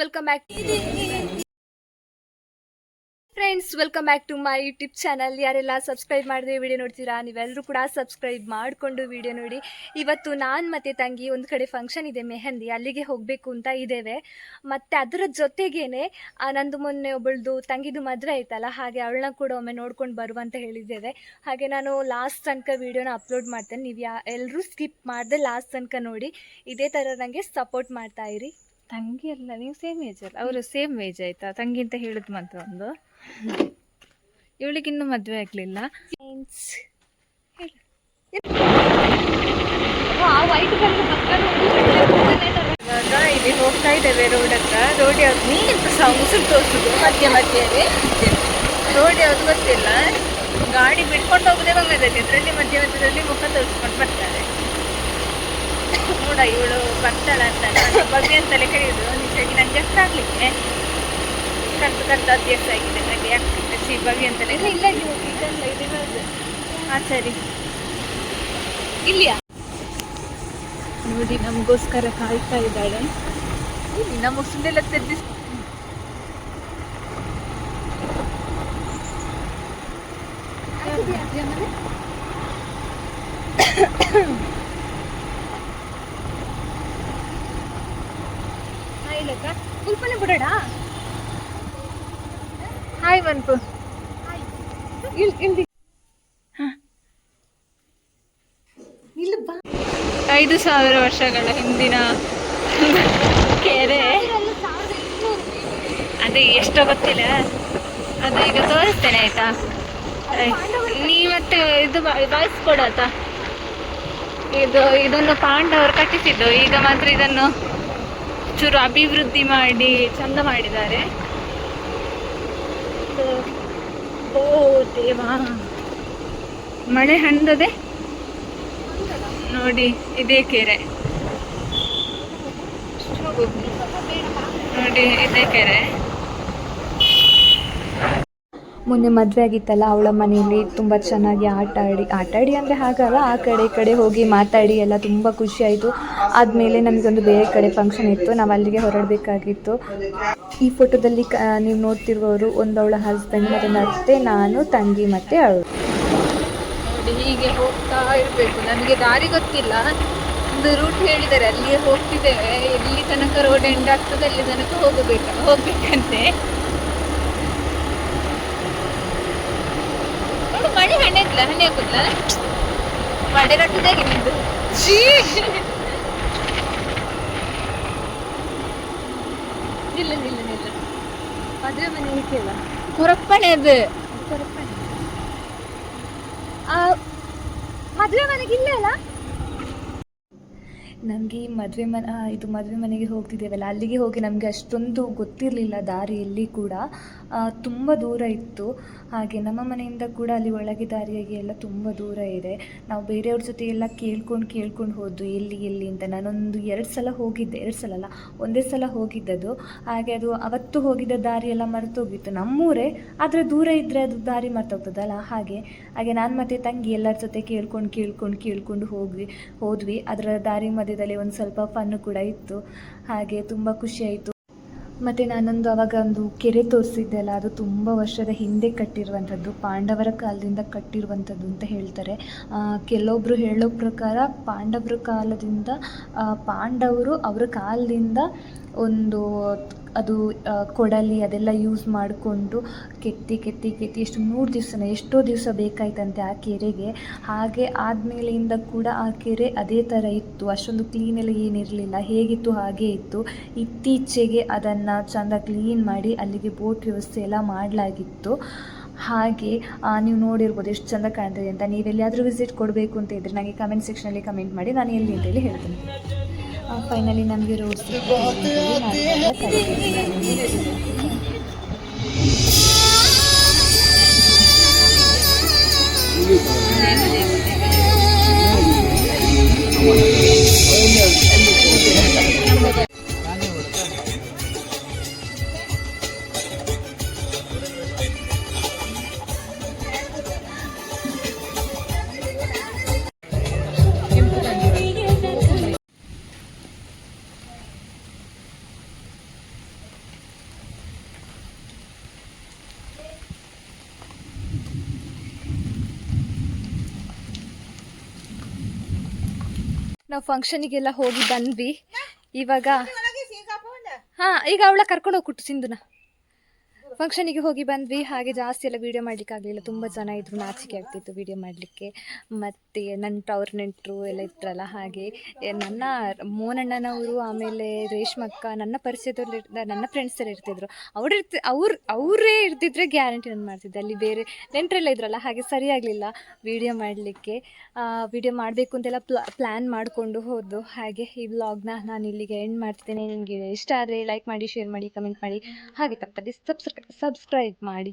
Welcome back to my YouTube channel. ಯಾರೆಲ್ಲ subscribe ಮಾಡಿದ್ರೆ video ನೋಡ್ತೀರಾ, ನೀವೆಲ್ಲರೂ ಕೂಡ ಸಬ್ಸ್ಕ್ರೈಬ್ ಮಾಡಿಕೊಂಡು ವಿಡಿಯೋ ನೋಡಿ. ಇವತ್ತು ನಾನು ಮತ್ತು ತಂಗಿ ಒಂದು ಕಡೆ ಫಂಕ್ಷನ್ ಇದೆ, ಮೆಹಂದಿ, ಅಲ್ಲಿಗೆ ಹೋಗಬೇಕು ಅಂತ ಇದ್ದೇವೆ. ಮತ್ತು ಅದರ ಜೊತೆಗೇನೆ ನಂದು ಮೊನ್ನೆ ಒಬ್ಬಳದು ತಂಗಿದು ಮದುವೆ ಆಯ್ತಲ್ಲ, ಹಾಗೆ ಅವಳನ್ನ ಕೂಡ ಒಮ್ಮೆ ನೋಡ್ಕೊಂಡು ಬರುವ ಅಂತ ಹೇಳಿದ್ದೇವೆ. ಹಾಗೆ ನಾನು ಲಾಸ್ಟ್ ತನಕ ವಿಡಿಯೋನ ಅಪ್ಲೋಡ್ ಮಾಡ್ತೇನೆ, ನೀವು ಎಲ್ಲರೂ ಸ್ಕಿಪ್ ಮಾಡದೆ ಲಾಸ್ಟ್ ತನಕ ನೋಡಿ. ಇದೇ ಥರ ನನಗೆ ಸಪೋರ್ಟ್ ಮಾಡ್ತಾ ಇರಿ. ತಂಗಿ ಅಲ್ಲ, ನೀವು ಸೇಮ್ ಏಜ್ ಅಲ್ಲ, ಅವರು ಸೇಮ್ ಏಜ್ ಆಯ್ತಾ? ತಂಗಿ ಅಂತ ಹೇಳಿದ್ ಮಾತ್ರ ಒಂದು, ಇವಳಿಗಿನ್ನೂ ಮದುವೆ ಆಗಲಿಲ್ಲ. ಇವಾಗ ಇಲ್ಲಿ ಹೋಗ್ತಾ ಇದ್ದೇವೆ ರೋಡ್ ಹತ್ರ. ರೋಡ್ ಯಾವ್ದು ನೀನು ಸಹ ಮುಸುರು ತೋರಿಸುದು ಮಧ್ಯ ಮಧ್ಯೆ ರೋಡ್ ಯಾವ್ದು ಗೊತ್ತಿಲ್ಲ. ಗಾಡಿ ಬಿಟ್ಕೊಂಡು ಹೋಗೋದೇ ಬಂಗದಕ್ಕೆ, ಅದರಲ್ಲಿ ಮಧ್ಯ ಮಧ್ಯದಲ್ಲಿ ಮುಖ ತೋರಿಸ್ಕೊಂಡು ಬರ್ತಾರೆ. ನೋಡ ಇವಳು ಬರ್ತಾಳ ಅಂತ ಬಗ್ಗೆ ಅಂತಲೇ ಕರೆಯುದು. ನಿಜವಾಗಿ ನಂಗೆ ಅರ್ಥ ಆಗ್ಲಿಕ್ಕೆ ಕರ್ದು ಅಭ್ಯಾಸ ಆಗಿದೆ ನನಗೆ. ಯಾಕೆ ಬಗ್ಗೆ ಅಂತಲೇ ಹಾಂ ಸರಿ ಇಲ್ಲಿಯಾ ನೋಡಿ, ನಮಗೋಸ್ಕರ ಕಾಯ್ತಾ ಇದ್ದಾಳೆ. ನಮ್ಮ ಮುಸುಂಡೆಲ್ಲ ತೆಗೆದಿಸ್ ಉಲ್ಪನೆ ಬಿಡೋಣ. ಹಾಯ್ ಬನ್ಪು. 5,000 ವರ್ಷಗಳ ಹಿಂದಿನ ಕೆರೆ. ಅದೇ ಎಷ್ಟೋ ಗೊತ್ತಿಲ್ಲ, ಅದು ಈಗ ತೋರಿಸ್ತೇನೆ ಆಯ್ತಾ. ನೀ ಮತ್ತೆ ಇದು ವಾಯ್ಸ್ ಕೊಡಾತ. ಇದನ್ನು ಪಾಂಡವರು ಕಟ್ಟಿಸಿದ್ದು, ಈಗ ಮಾತ್ರ ಇದನ್ನು ಚೂರು ಅಭಿವೃದ್ಧಿ ಮಾಡಿ ಚಂದ ಮಾಡಿದ್ದಾರೆ. ಓ ದೇವಾ, ಮಳೆ ಹಣ್ಣದೆ ನೋಡಿ. ಇದೇ ಕೆರೆ ನೋಡಿ, ಇದೇ ಕೆರೆ. ಮೊನ್ನೆ ಮದುವೆ ಆಗಿತ್ತಲ್ಲ, ಅವಳ ಮನೆಯಲ್ಲಿ ತುಂಬ ಚೆನ್ನಾಗಿ ಆಟಾಡಿ ಅಂದರೆ ಹಾಗಲ್ಲ, ಆ ಕಡೆ ಈ ಕಡೆ ಹೋಗಿ ಮಾತಾಡಿ ಎಲ್ಲ ತುಂಬ ಖುಷಿ ಆಯಿತು. ಆದಮೇಲೆ ನಮಗೊಂದು ಬೇರೆ ಕಡೆ ಫಂಕ್ಷನ್ ಇತ್ತು, ನಾವು ಅಲ್ಲಿಗೆ ಹೊರಡಬೇಕಾಗಿತ್ತು. ಈ ಫೋಟೋದಲ್ಲಿ ನೀವು ನೋಡ್ತಿರುವವರು ಒಂದು ಅವಳ ಹಸ್ಬೆಂಡ್, ಮತ್ತು ಅತ್ತೆ, ನಾನು, ತಂಗಿ ಮತ್ತು ಅವಳು. ನೋಡಿ ಹೀಗೆ ಹೋಗ್ತಾ ಇರಬೇಕು. ನನಗೆ ದಾರಿ ಗೊತ್ತಿಲ್ಲ, ಒಂದು ರೂಟ್ ಹೇಳಿದ್ದಾರೆ, ಅಲ್ಲಿಗೆ ಹೋಗ್ತಿದ್ದೇವೆ. ಎಲ್ಲಿ ತನಕ ರೋಡ್ ಎಂಡ್ ಆಗ್ತದೆ ಅಲ್ಲಿ ತನಕ ಹೋಗ್ಬೇಕಂತೆ. ಮಳೆ ಹಣ್ಣೆ ಹಾಕುದಿಲ್ಲ, ಮಳೆ ಕಟ್ಟಿದಾಗೆ ನಿಂದು ಇಲ್ಲ ಮದುವೆ ಮನೆ ಇರ್ತಿಲ್ಲ, ಹೊರಪ್ಪಣೆ ಅದು. ಮದುವೆ ಮನೆಗೆ ಇಲ್ಲ ಅಲ್ಲ. ನಮಗೆ ಮದುವೆ ಮನೆಗೆ ಹೋಗ್ತಿದ್ದೇವಲ್ಲ, ಅಲ್ಲಿಗೆ ಹೋಗಿ ನಮಗೆ ಅಷ್ಟೊಂದು ಗೊತ್ತಿರಲಿಲ್ಲ ದಾರಿಯಲ್ಲಿ ಕೂಡ, ತುಂಬ ದೂರ ಇತ್ತು. ಹಾಗೆ ನಮ್ಮ ಮನೆಯಿಂದ ಕೂಡ ಅಲ್ಲಿ ಒಳಗೆ ದಾರಿಯಾಗಿ ಎಲ್ಲ ತುಂಬ ದೂರ ಇದೆ. ನಾವು ಬೇರೆಯವ್ರ ಜೊತೆ ಎಲ್ಲ ಕೇಳ್ಕೊಂಡು ಹೋದ್ವಿ ಎಲ್ಲಿ ಅಂತ. ನಾನೊಂದು 2 ಸಲ ಹೋಗಿದ್ದೆ, 2 ಸಲ ಅಲ್ಲ, ಒಂದೇ ಸಲ ಹೋಗಿದ್ದದು. ಹಾಗೆ ಅದು ಅವತ್ತು ಹೋಗಿದ್ದ ದಾರಿ ಎಲ್ಲ ಮರ್ತೋಗಿತ್ತು. ನಮ್ಮೂರೇ ಆದರೆ ದೂರ ಇದ್ದರೆ ಅದು ದಾರಿ ಮರ್ತೋಗ್ತದಲ್ಲ, ಹಾಗೆ ನಾನು ಮತ್ತು ತಂಗಿ ಎಲ್ಲರ ಜೊತೆ ಕೇಳ್ಕೊಂಡು ಹೋದ್ವಿ. ಅದರ ದಾರಿ ಮಧ್ಯದಲ್ಲಿ ಒಂದು ಸ್ವಲ್ಪ ಫನ್ನು ಕೂಡ ಇತ್ತು. ಹಾಗೆ ತುಂಬ ಖುಷಿಯಾಯಿತು. ಮತ್ತು ನಾನೊಂದು ಆವಾಗ ಒಂದು ಕೆರೆ ತೋರಿಸಿದ್ದೆ ಅಲ್ಲ, ಅದು ತುಂಬ ವರ್ಷದ ಹಿಂದೆ ಕಟ್ಟಿರುವಂಥದ್ದು, ಪಾಂಡವರ ಕಾಲದಿಂದ ಕಟ್ಟಿರುವಂಥದ್ದು ಅಂತ ಹೇಳ್ತಾರೆ. ಕೆಲವೊಬ್ಬರು ಹೇಳೋ ಪ್ರಕಾರ ಪಾಂಡವರ ಕಾಲದಿಂದ, ಪಾಂಡವರು ಅವರ ಕಾಲದಿಂದ ಒಂದು ಅದು ಕೊಡಲಿ ಅದೆಲ್ಲ ಯೂಸ್ ಮಾಡಿಕೊಂಡು ಕೆತ್ತಿ ಎಷ್ಟೋ ದಿವಸ ಬೇಕಾಯ್ತಂತೆ ಆ ಕೆರೆಗೆ. ಹಾಗೆ ಆದಮೇಲೆಯಿಂದ ಕೂಡ ಆ ಕೆರೆ ಅದೇ ಥರ ಇತ್ತು, ಅಷ್ಟೊಂದು ಕ್ಲೀನ್ ಎಲ್ಲ ಏನಿರಲಿಲ್ಲ, ಹೇಗಿತ್ತು ಹಾಗೇ ಇತ್ತು. ಇತ್ತೀಚೆಗೆ ಅದನ್ನು ಚೆಂದ ಕ್ಲೀನ್ ಮಾಡಿ ಅಲ್ಲಿಗೆ ಬೋಟ್ ವ್ಯವಸ್ಥೆ ಎಲ್ಲ ಮಾಡಲಾಗಿತ್ತು. ಹಾಗೆ ನೀವು ನೋಡಿರ್ಬೋದು ಎಷ್ಟು ಚೆಂದ ಕಾಣ್ತದೆ ಅಂತ. ನೀವೆಲ್ಲಿಯಾದರೂ ವಿಸಿಟ್ ಕೊಡಬೇಕು ಅಂತ ಇದ್ದರೆ ನನಗೆ ಕಮೆಂಟ್ ಸೆಕ್ಷನಲ್ಲಿ ಕಮೆಂಟ್ ಮಾಡಿ, ನಾನು ಎಲ್ಲಿ ಅಂತೇಳಿ ಹೇಳ್ತೀನಿ. ಫೈನಲಿ ನಮಗೆ ರೋಡ್ ನಾವು ಫಂಕ್ಷನಿಗೆಲ್ಲ ಹೋಗಿ ಬಂದ್ವಿ. ಇವಾಗ ಹಾಂ, ಈಗ ಅವಳ ಕರ್ಕೊಂಡು ಹೋಗ್ಬಿಟ್ಟು ಸಿಂಧುನ ಫಂಕ್ಷನಿಗೆ ಹೋಗಿ ಬಂದ್ವಿ. ಹಾಗೆ ಜಾಸ್ತಿ ಎಲ್ಲ ವೀಡಿಯೋ ಮಾಡಲಿಕ್ಕಾಗಲಿಲ್ಲ, ತುಂಬ ಜನ ಇದ್ದರು, ನಾಚಿಕೆ ಆಗ್ತಿತ್ತು ವೀಡಿಯೋ ಮಾಡಲಿಕ್ಕೆ. ಮತ್ತು ನನ್ನ ಅವ್ರ ನೆಂಟರು ಎಲ್ಲ ಇದ್ರಲ್ಲ, ಹಾಗೆ ನನ್ನ ಮೋನಣ್ಣನವರು, ಆಮೇಲೆ ರೇಷ್ಮಕ್ಕ, ನನ್ನ ಪರಿಚಯದಲ್ಲಿ ನನ್ನ ಫ್ರೆಂಡ್ಸ್ ಎಲ್ಲ ಇರ್ತಿದ್ರು. ಅವರೇ ಇರ್ತಿದ್ರೆ ಗ್ಯಾರಂಟಿ ನಾನು ಮಾಡ್ತಿದ್ದೆ. ಅಲ್ಲಿ ಬೇರೆ ನೆಂಟರೆಲ್ಲ ಇದ್ರಲ್ಲ, ಹಾಗೆ ಸರಿಯಾಗಲಿಲ್ಲ ವೀಡಿಯೋ ಮಾಡಲಿಕ್ಕೆ. ವೀಡಿಯೋ ಮಾಡಬೇಕು ಅಂತೆಲ್ಲ ಪ್ಲ್ಯಾನ್ ಮಾಡಿಕೊಂಡು ಹೋದ್ದು. ಹಾಗೆ ಈ ವ್ಲಾಗ್ನ ನಾನು ಇಲ್ಲಿಗೆ ಎಂಡ್ ಮಾಡ್ತಿದ್ದೇನೆ. ನಿಮಗೆ ಇಷ್ಟ ಆದರೆ ಲೈಕ್ ಮಾಡಿ, ಶೇರ್ ಮಾಡಿ, ಕಮೆಂಟ್ ಮಾಡಿ, ಹಾಗೆ ತಪ್ಪದೆ ಸಬ್ಸ್ಕ್ರೈಬ್ ಮಾಡಿ.